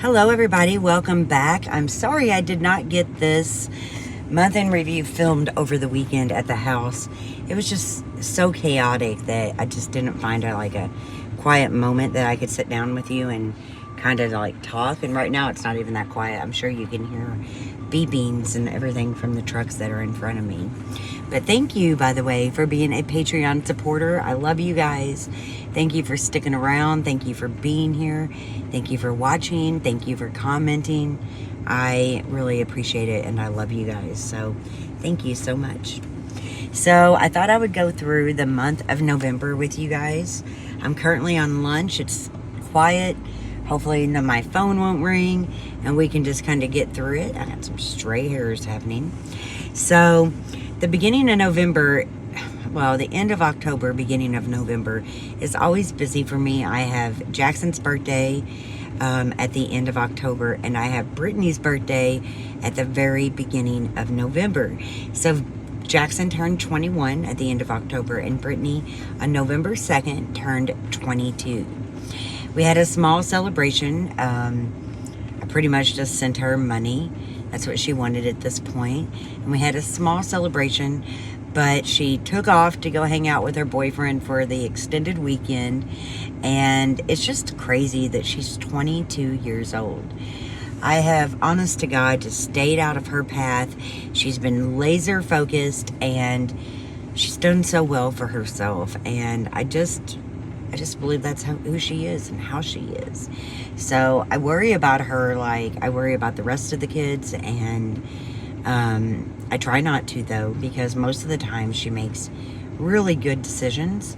Hello everybody, welcome back. I'm sorry I did not get this month in review filmed over the weekend at the house. It was just so chaotic that I just didn't find a quiet moment that I could sit down with you and kind of talk. And right now it's not even that quiet. I'm sure you can hear beepings and everything from the trucks that are in front of me. But thank you, by the way, for being a Patreon supporter. I love you guys. Thank you for sticking around. Thank you for being here. Thank you for watching. Thank you for commenting. I really appreciate it and I love you guys. So thank you so much. So I thought I would go through the month of November with you guys. I'm currently on lunch. It's quiet. Hopefully my phone won't ring and we can just kind of get through it. I got some stray hairs happening. So the beginning of November, well, the end of October, beginning of November is always busy for me. I have Jackson's birthday at the end of October, and I have Brittany's birthday at the very beginning of November. So Jackson turned 21 at the end of October, and Brittany on November 2nd turned 22. We had a small celebration. I pretty much just sent her money. That's what she wanted at this point. And we had a small celebration, but she took off to go hang out with her boyfriend for the extended weekend. And it's just crazy that she's 22 years old. I have, honest to God, just stayed out of her path. She's been laser focused and she's done so well for herself. And I just believe that's who she is and how she is. So I worry about her like I worry about the rest of the kids, and I try not to, though, because most of the time she makes really good decisions.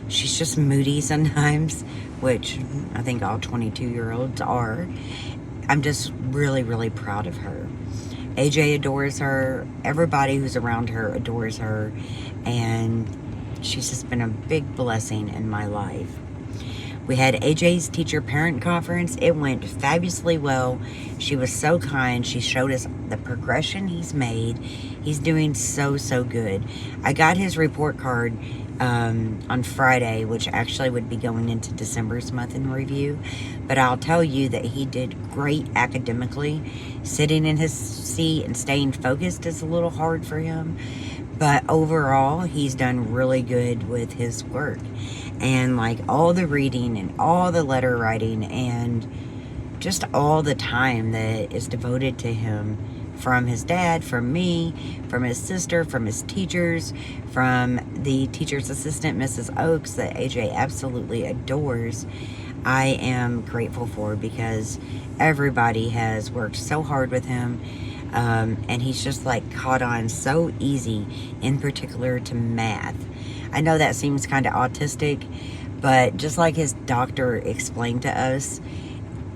She's just moody sometimes, which I think all 22-year-olds are. I'm just really, really proud of her. AJ adores her. Everybody who's around her adores her. And she's just been a big blessing in my life. We had AJ's teacher-parent conference. It went fabulously well. She was so kind. She showed us the progression he's made. He's doing so, so good. I got his report card on Friday, which actually would be going into December's month in review. But I'll tell you that he did great academically. Sitting in his seat and staying focused is a little hard for him. But overall, he's done really good with his work. And all the reading and all the letter writing and just all the time that is devoted to him from his dad, from me, from his sister, from his teachers, from the teacher's assistant, Mrs. Oakes, that AJ absolutely adores. I am grateful for, because everybody has worked so hard with him. And he's just caught on so easy, in particular to math. I know that seems kind of autistic, but just like his doctor explained to us,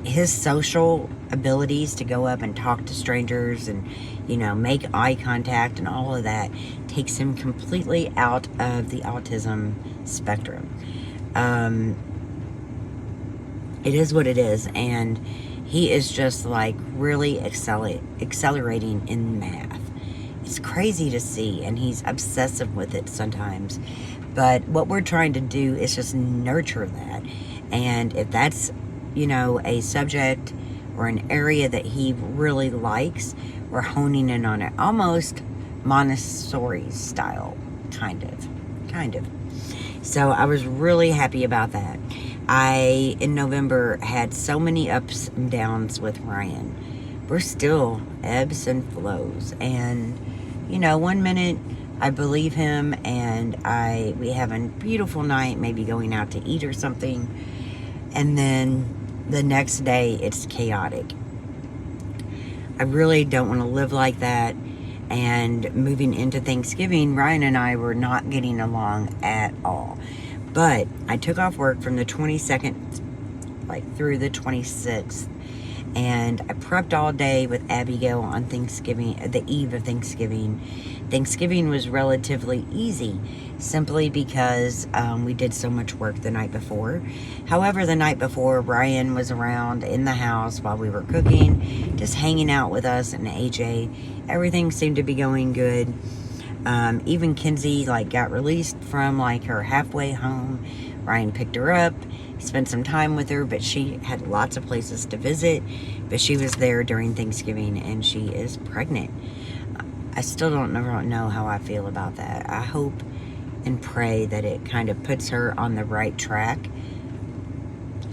his social abilities to go up and talk to strangers and, make eye contact and all of that takes him completely out of the autism spectrum. It is what it is, and he is just really accelerating in math. It's crazy to see, and he's obsessive with it sometimes. But what we're trying to do is just nurture that. And if that's, a subject or an area that he really likes, we're honing in on it. Almost Montessori style, kind of. So I was really happy about that. I, in November, had so many ups and downs with Ryan. We're still ebbs and flows. And, one minute I believe him and we have a beautiful night, maybe going out to eat or something. And then the next day it's chaotic. I really don't want to live like that. And moving into Thanksgiving, Ryan and I were not getting along at all. But I took off work from the 22nd, through the 26th. And I prepped all day with Abigail on Thanksgiving, the eve of Thanksgiving. Thanksgiving was relatively easy, simply because we did so much work the night before. However, the night before, Ryan was around in the house while we were cooking, just hanging out with us and AJ. Everything seemed to be going good. Even Kinsey got released from her halfway home. Ryan picked her up, spent some time with her, but she had lots of places to visit. But she was there during Thanksgiving, and she is pregnant. I still don't know how I feel about that. I hope and pray that it kind of puts her on the right track.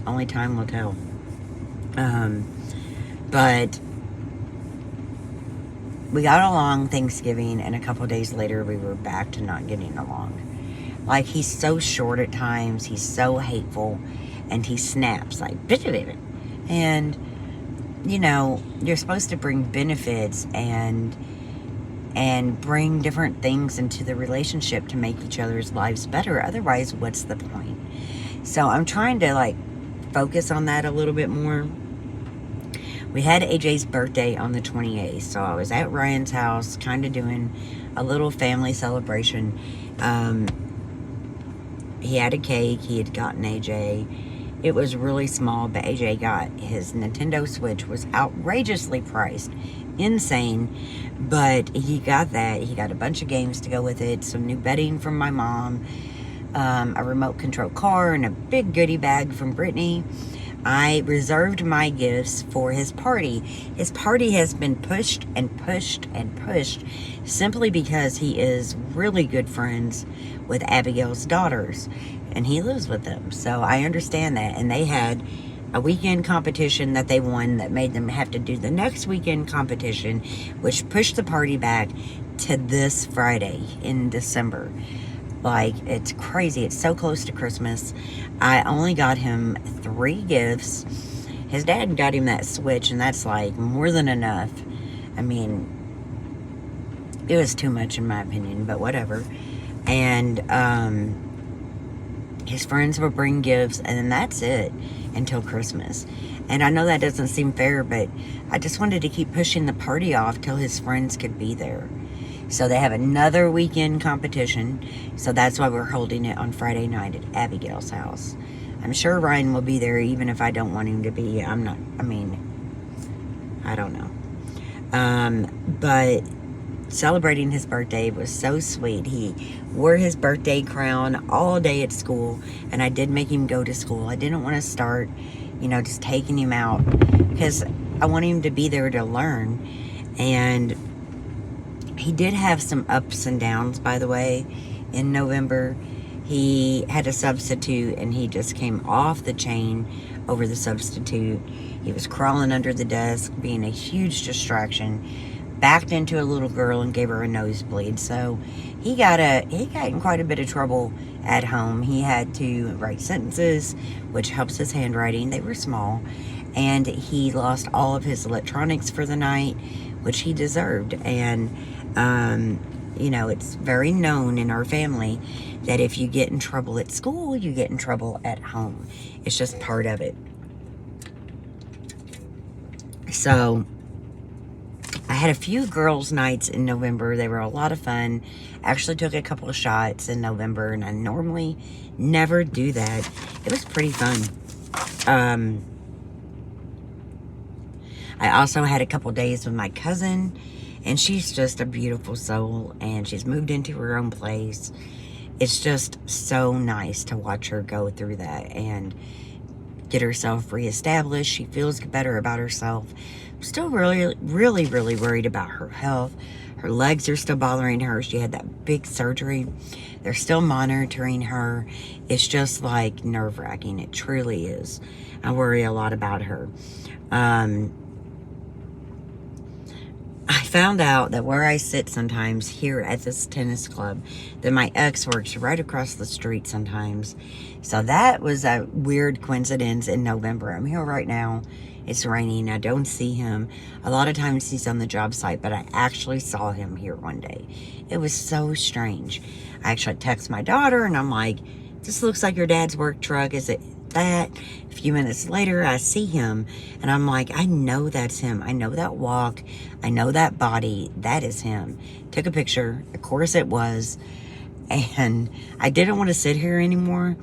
Only time will tell. But we got along Thanksgiving, and a couple days later we were back to not getting along. Like, he's so short at times, he's so hateful, and he snaps like, and you know, you're supposed to bring benefits and bring different things into the relationship to make each other's lives better. Otherwise, what's the point? So I'm trying to like focus on that a little bit more. We had AJ's birthday on the 28th, so I was at Ryan's house kind of doing a little family celebration. He had a cake. He had gotten AJ. It was really small, but AJ got his Nintendo Switch. Was outrageously priced. Insane. But he got that. He got a bunch of games to go with it. Some new bedding from my mom. A remote control car and a big goodie bag from Brittany. I reserved my gifts for his party. His party has been pushed and pushed and pushed simply because he is really good friends with Abigail's daughters, and he lives with them. So I understand that. And they had a weekend competition that they won that made them have to do the next weekend competition, which pushed the party back to this Friday in December. Like, it's crazy. It's so close to Christmas. I only got him 3 gifts. His dad got him that Switch, and that's like more than enough. I mean, it was too much in my opinion, but whatever. And his friends will bring gifts, and then that's it until Christmas. And I know that doesn't seem fair, but I just wanted to keep pushing the party off till his friends could be there. So they have another weekend competition. So that's why we're holding it on Friday night at Abigail's house. I'm sure Ryan will be there even if I don't want him to be. I don't know. But celebrating his birthday was so sweet. He wore his birthday crown all day at school. And I did make him go to school. I didn't want to start, just taking him out. Because I want him to be there to learn. And he did have some ups and downs, by the way, in November. He had a substitute, and he just came off the chain over the substitute. He was crawling under the desk, being a huge distraction, backed into a little girl and gave her a nosebleed. So he got in quite a bit of trouble at home. He had to write sentences, which helps his handwriting. They were small. And he lost all of his electronics for the night, which he deserved. And it's very known in our family that if you get in trouble at school, you get in trouble at home. It's just part of it. So I had a few girls' nights in November. They were a lot of fun. Actually took a couple of shots in November, and I normally never do that. It was pretty fun. I also had a couple days with my cousin, and she's just a beautiful soul, and she's moved into her own place. It's just so nice to watch her go through that and get herself reestablished. She feels better about herself. I'm still really, really, really worried about her health. Her legs are still bothering her. She had that big surgery. They're still monitoring her. It's just like nerve-wracking. It truly is. I worry a lot about her. I found out that where I sit sometimes here at this tennis club, that my ex works right across the street sometimes. So that was a weird coincidence in November. I'm here right now. It's raining. I don't see him. A lot of times he's on the job site, but I actually saw him here one day. It was so strange. I actually text my daughter, and I'm like, this looks like your dad's work truck. Is it that? A few minutes later, I see him, and I'm like, I know that's him. I know that walk. I know that body. That is him. Took a picture. Of course it was. And I didn't want to sit here anymore,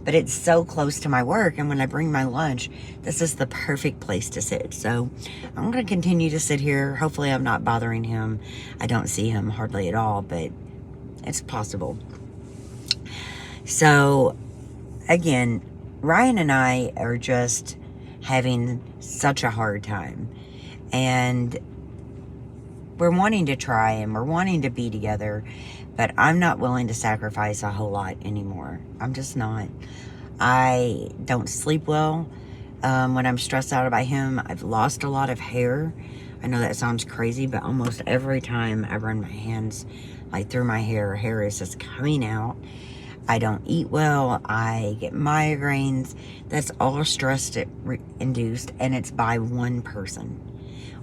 but it's so close to my work, and when I bring my lunch, this is the perfect place to sit. So I'm going to continue to sit here. Hopefully I'm not bothering him. I don't see him hardly at all, but it's possible. So again, Ryan and I are just having such a hard time. And we're wanting to try and we're wanting to be together, but I'm not willing to sacrifice a whole lot anymore. I'm just not. I don't sleep well when I'm stressed out about him. I've lost a lot of hair. I know that sounds crazy, but almost every time I run my hands like through my hair is just coming out. I don't eat well. I get migraines. That's all stress induced, and it's by one person.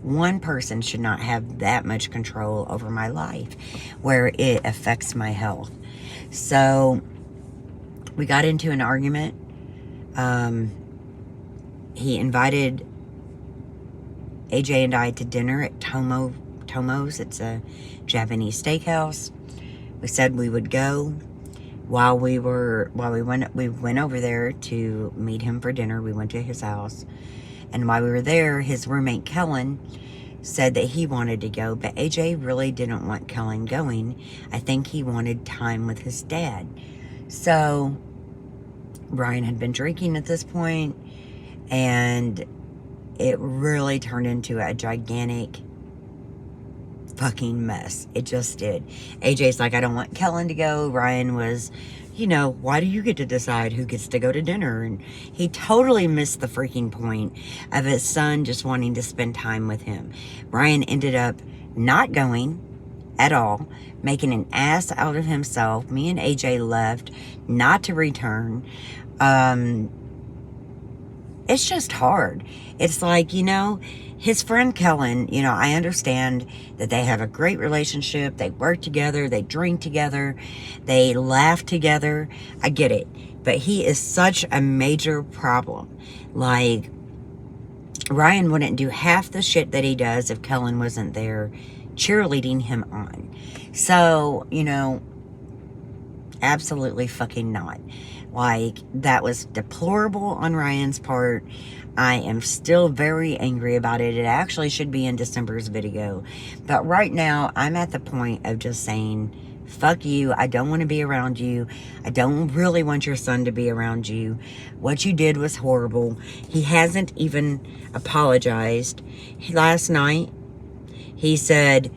One person should not have that much control over my life where it affects my health. So we got into an argument. He invited AJ and I to dinner at Tomo's. It's a Japanese steakhouse. We said we would go. While we went over there to meet him for dinner. We went to his house. And while we were there, his roommate Kellen said that he wanted to go, but AJ really didn't want Kellen going. I think he wanted time with his dad. So Ryan had been drinking at this point, and it really turned into a gigantic fucking mess. It just did. AJ's like, I don't want Kellen to go. Ryan was, why do you get to decide who gets to go to dinner? And he totally missed the freaking point of his son just wanting to spend time with him. Ryan ended up not going at all, making an ass out of himself. Me and AJ left, not to return. It's just hard. It's like, his friend Kellen, I understand that they have a great relationship. They work together. They drink together. They laugh together. I get it. But he is such a major problem. Like, Ryan wouldn't do half the shit that he does if Kellen wasn't there cheerleading him on. So, absolutely fucking not. Like, that was deplorable on Ryan's part. I am still very angry about it. It actually should be in December's video. But right now, I'm at the point of just saying, fuck you. I don't want to be around you. I don't really want your son to be around you. What you did was horrible. He hasn't even apologized. Last night, he said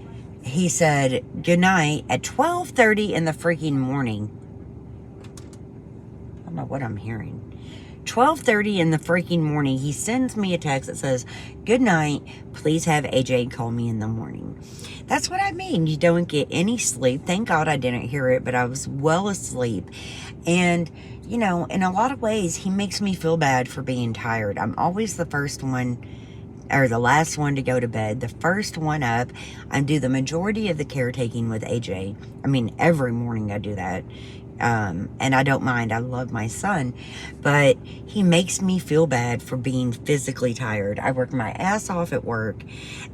good night at 12:30 in the freaking morning. I don't know what I'm hearing. 12:30 in the freaking morning, he sends me a text that says, good night, please have AJ call me in the morning. That's what I mean. You don't get any sleep. Thank God I didn't hear it, but I was well asleep. And, in a lot of ways, he makes me feel bad for being tired. I'm always the first one, or the last one to go to bed, the first one up. I do the majority of the caretaking with AJ. I mean, every morning I do that. And I don't mind. I love my son, but he makes me feel bad for being physically tired. I work my ass off at work,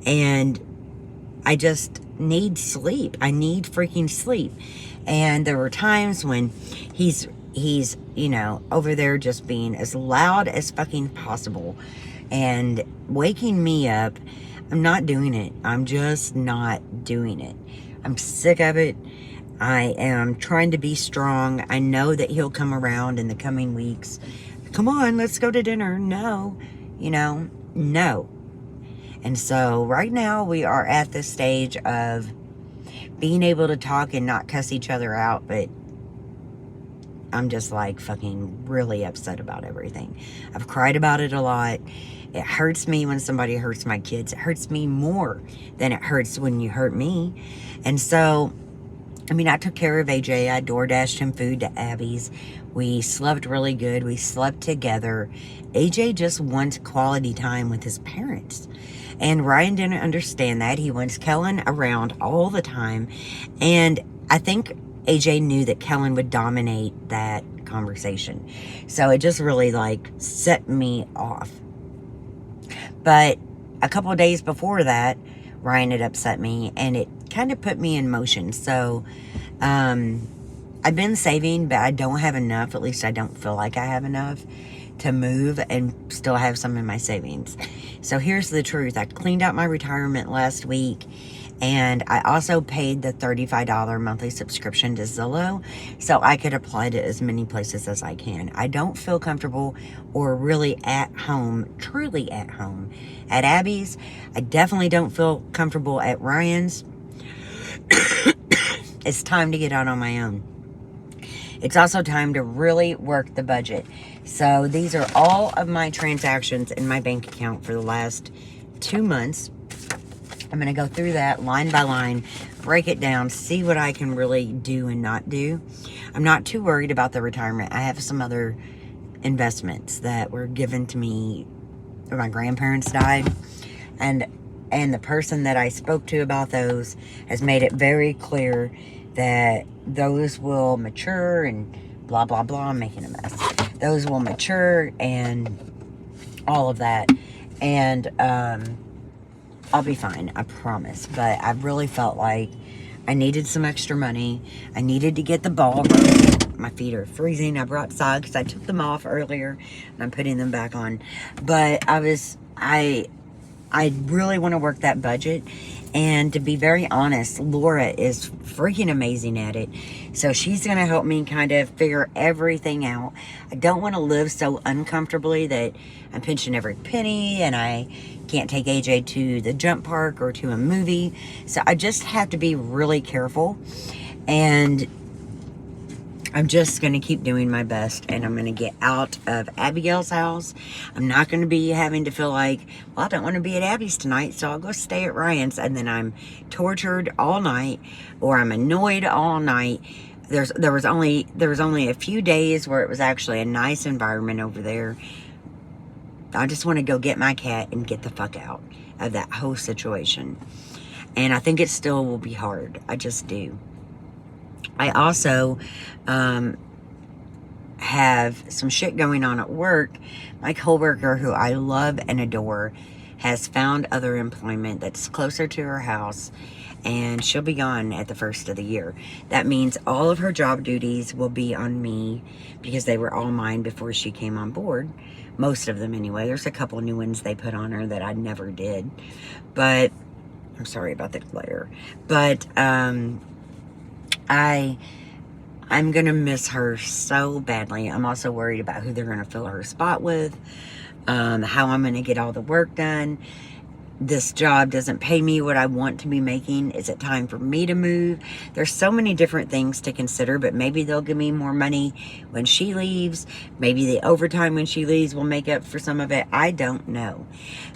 and I just need sleep. I need freaking sleep. And there were times when he's over there just being as loud as fucking possible and waking me up. I'm not doing it. I'm just not doing it. I'm sick of it. I am trying to be strong. I know that he'll come around in the coming weeks. Come on, let's go to dinner. No, no. And so right now we are at the stage of being able to talk and not cuss each other out, but I'm just like fucking really upset about everything. I've cried about it a lot. It hurts me when somebody hurts my kids. It hurts me more than it hurts when you hurt me. And so, I took care of AJ. I DoorDashed him food to Abby's. We slept really good. We slept together. AJ just wants quality time with his parents. And Ryan didn't understand that. He wants Kellen around all the time. And I think AJ knew that Kellen would dominate that conversation. So it just really set me off. But a couple of days before that, Ryan had upset me, and it kind of put me in motion. So I've been saving, but I don't have enough. At least I don't feel like I have enough to move and still have some in my savings. So here's the truth. I cleaned out my retirement last week, And I also paid the $35 monthly subscription to Zillow so I could apply to as many places as I can. I don't feel comfortable or really at home, truly at home, at Abby's. I definitely don't feel comfortable at Ryan's. It's time to get out on my own. It's also time to really work the budget. So these are all of my transactions in my bank account for the last 2 months. I'm going to go through that line by line, break it down, see what I can really do and not do. I'm not too worried about the retirement. I have some other investments that were given to me when my grandparents died. And the person that I spoke to about those has made it very clear that those will mature and blah, blah, blah. I'm making a mess. Those will mature and all of that. And, I'll be fine, I promise. But I really felt like I needed some extra money. I needed to get the ball rolling. My feet are freezing. I brought socks because I took them off earlier and I'm putting them back on. But I really want to work that budget. And to be very honest, Laura is freaking amazing at it. So she's going to help me kind of figure everything out. I don't want to live so uncomfortably that I'm pinching every penny and I can't take AJ to the jump park or to a movie. So I just have to be really careful. And I'm just going to keep doing my best, and I'm going to get out of Abigail's house. I'm not going to be having to feel like, well, I don't want to be at Abby's tonight, so I'll go stay at Ryan's, and then I'm tortured all night, or I'm annoyed all night. There was only a few days where it was actually a nice environment over there. I just want to go get my cat and get the fuck out of that whole situation. And I think it still will be hard. I just do. I also have some shit going on at work. My coworker, who I love and adore, has found other employment that's closer to her house, and she'll be gone at the first of the year. That means all of her job duties will be on me because they were all mine before she came on board. Most of them anyway. There's a couple new ones they put on her that I never did. But I'm sorry about the glare. But I'm going to miss her so badly. I'm also worried about who they're going to fill her spot with, how I'm going to get all the work done. This job doesn't pay me what I want to be making. Is it time for me to move? There's so many different things to consider, but maybe they'll give me more money when she leaves. Maybe the overtime when she leaves will make up for some of it. I don't know.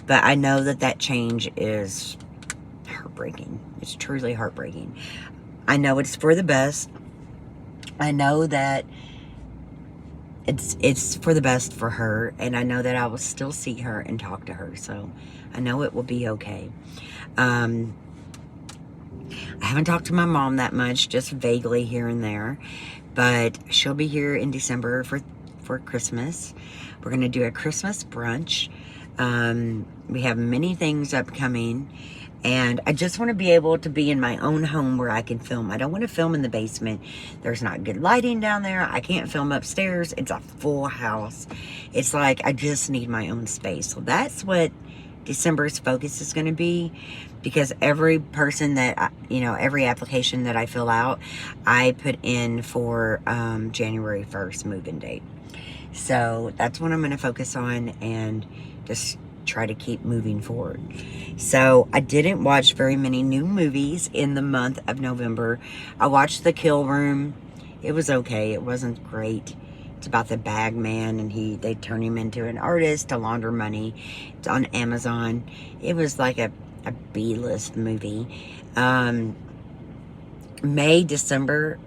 But I know that change is heartbreaking. It's truly heartbreaking. I know it's for the best. I know that it's for the best for her, and I know that I will still see her and talk to her, so I know it will be okay. I haven't talked to my mom that much, just vaguely here and there, but she'll be here in December for Christmas. We're going to do a Christmas brunch. We have many things upcoming. And I just want to be able to be in my own home where I can film. I don't want to film in the basement. There's not good lighting down there. I can't film upstairs. It's a full house. It's like I just need my own space. So that's what December's focus is going to be. Because every person that, every application that I fill out, I put in for January 1st move-in date. So that's what I'm going to focus on and just try to keep moving forward. So I didn't watch very many new movies in the month of November. I watched The Kill Room. It was okay. It wasn't great. It's about the bag man, and they turn him into an artist to launder money. It's on Amazon. It was like a B-list movie. December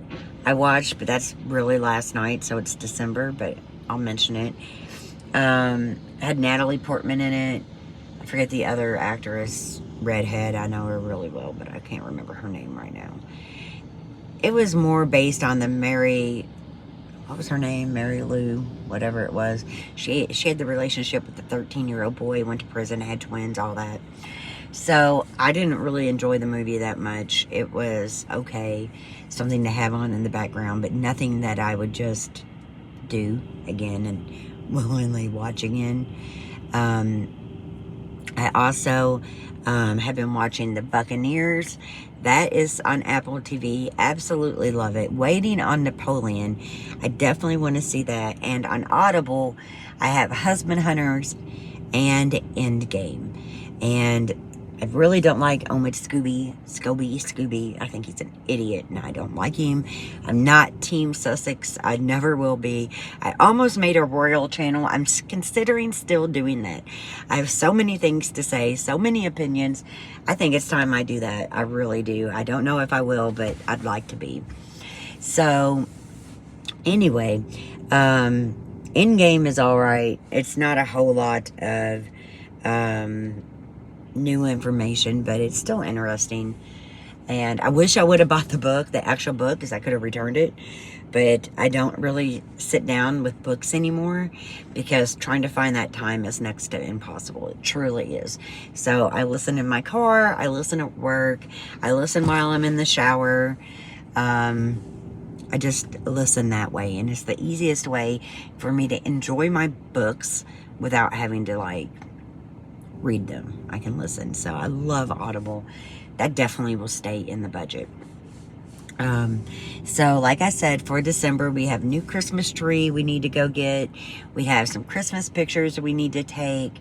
I watched, but that's really last night, so it's December, but I'll mention it. Had Natalie Portman in it. I forget the other actress, redhead. I know her really well, but I can't remember her name right now. It was more based on the what was her name? Mary Lou, whatever it was. She had the relationship with the 13-year-old boy, went to prison, had twins, all that. So I didn't really enjoy the movie that much. It was okay, something to have on in the background, but nothing that I would just do again and willingly watch again. I I also have been watching The Buccaneers. That is on Apple TV. Absolutely love it. Waiting on Napoleon. I definitely want to see that. And on Audible, I have Husband Hunters and Endgame. And I really don't like Omid Scobie. I think he's an idiot and I don't like him. I'm not Team Sussex. I never will be. I almost made a royal channel. I'm considering still doing that. I have so many things to say, so many opinions. I think it's time I do that. I really do. I don't know if I will, but I'd like to be. So, anyway, Endgame is all right. It's not a whole lot of new information, but it's still interesting. And I wish I would have bought the book, the actual book, because I could have returned it. But I don't really sit down with books anymore because trying to find that time is next to impossible. It truly is. So I listen in my car, I listen at work, I listen while I'm in the shower. I just listen that way, and it's the easiest way for me to enjoy my books without having to like read them. I can listen. So I love Audible. That definitely will stay in the budget. So like I said, for December, we have new Christmas tree we need to go get. We have some Christmas pictures we need to take.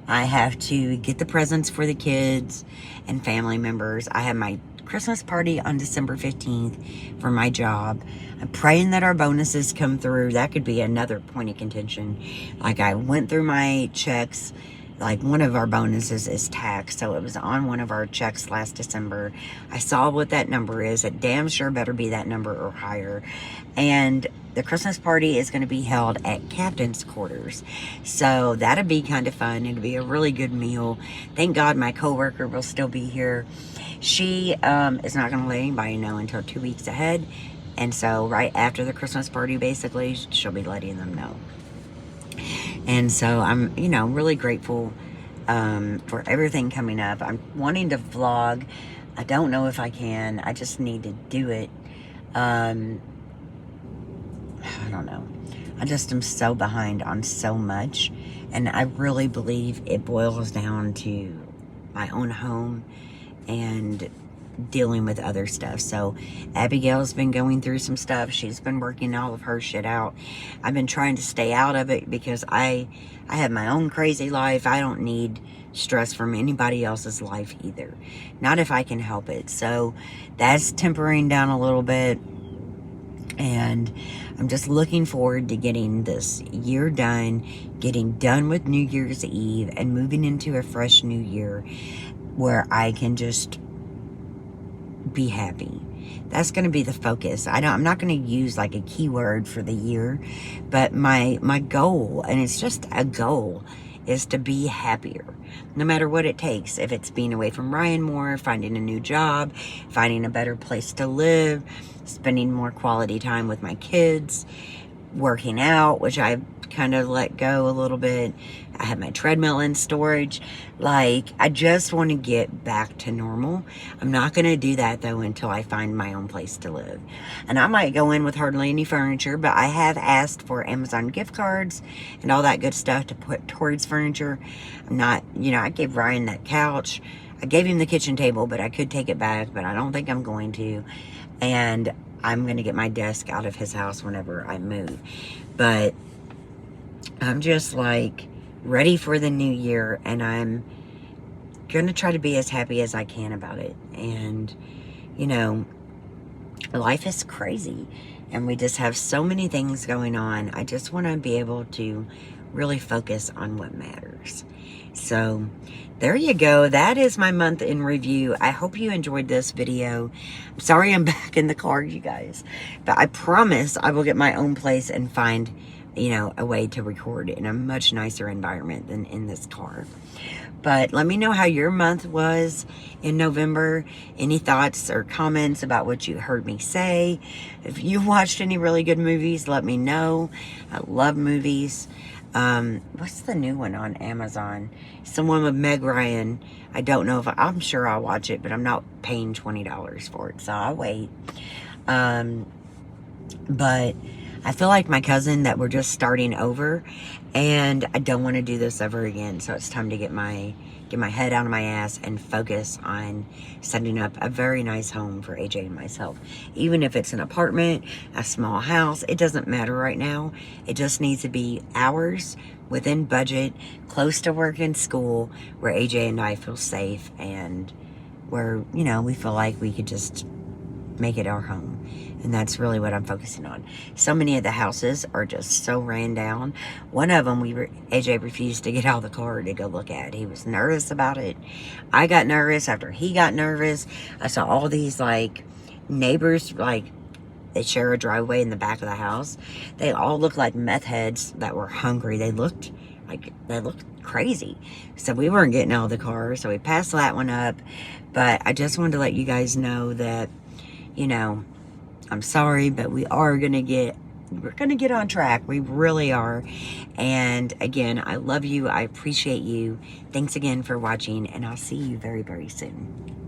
I have to get the presents for the kids and family members. I have my Christmas party on December 15th for my job. I'm praying that our bonuses come through. That could be another point of contention. Like, I went through my checks. Like, one of our bonuses is tax, so it was on one of our checks last December. I saw what that number is. It damn sure better be that number or higher. And the Christmas party is going to be held at Captain's Quarters. So that'll be kind of fun. It'll be a really good meal. Thank God my coworker will still be here. She is not going to let anybody know until 2 weeks ahead. And so right after the Christmas party, basically, she'll be letting them know. And so I'm, really grateful for everything coming up. I'm wanting to vlog. I don't know if I can. I just need to do it. I don't know. I just am so behind on so much. And I really believe it boils down to my own home and dealing with other stuff. So Abigail's been going through some stuff. She's been working all of her shit out. I've been trying to stay out of it because I have my own crazy life. I don't need stress from anybody else's life either. Not if I can help it. So that's tempering down a little bit. And I'm just looking forward to getting this year done, getting done with New Year's Eve and moving into a fresh new year where I can just be happy. That's going to be the focus. I'm not going to use like a keyword for the year, but my goal, and it's just a goal, is to be happier, no matter what it takes. If it's being away from Ryan more, finding a new job, finding a better place to live, spending more quality time with my kids, working out, which I've kind of let go a little bit. I have my treadmill in storage. Like, I just want to get back to normal. I'm not going to do that, though, until I find my own place to live. And I might go in with hardly any furniture, but I have asked for Amazon gift cards and all that good stuff to put towards furniture. I'm not, I gave Ryan that couch. I gave him the kitchen table, but I could take it back, but I don't think I'm going to. And I'm going to get my desk out of his house whenever I move. But I'm just like ready for the new year, and I'm going to try to be as happy as I can about it. And, life is crazy, and we just have so many things going on. I just want to be able to really focus on what matters. So there you go. That is my month in review. I hope you enjoyed this video. I'm sorry I'm back in the car, you guys, but I promise I will get my own place and find a way to record in a much nicer environment than in this car. But let me know how your month was in November. Any thoughts or comments about what you heard me say. If you watched any really good movies, let me know. I love movies. What's the new one on Amazon? Someone with Meg Ryan. I don't know if I'm sure I'll watch it, but I'm not paying $20 for it, so I'll wait. But I feel like my cousin that we're just starting over, and I don't want to do this ever again. So it's time to get my head out of my ass and focus on setting up a very nice home for AJ and myself. Even if it's an apartment, a small house, it doesn't matter right now. It just needs to be ours, within budget, close to work and school, where AJ and I feel safe and where, you know, we feel like we could just make it our home. And that's really what I'm focusing on. So many of the houses are just so ran down. One of them, AJ refused to get out of the car to go look at. He was nervous about it. I got nervous after he got nervous. I saw all these like neighbors, like they share a driveway in the back of the house. They all looked like meth heads that were hungry. They looked crazy. So we weren't getting out of the car. So we passed that one up. But I just wanted to let you guys know that, you know, I'm sorry, but we're gonna get on track. We really are. And again, I love you. I appreciate you. Thanks again for watching, and I'll see you very, very soon.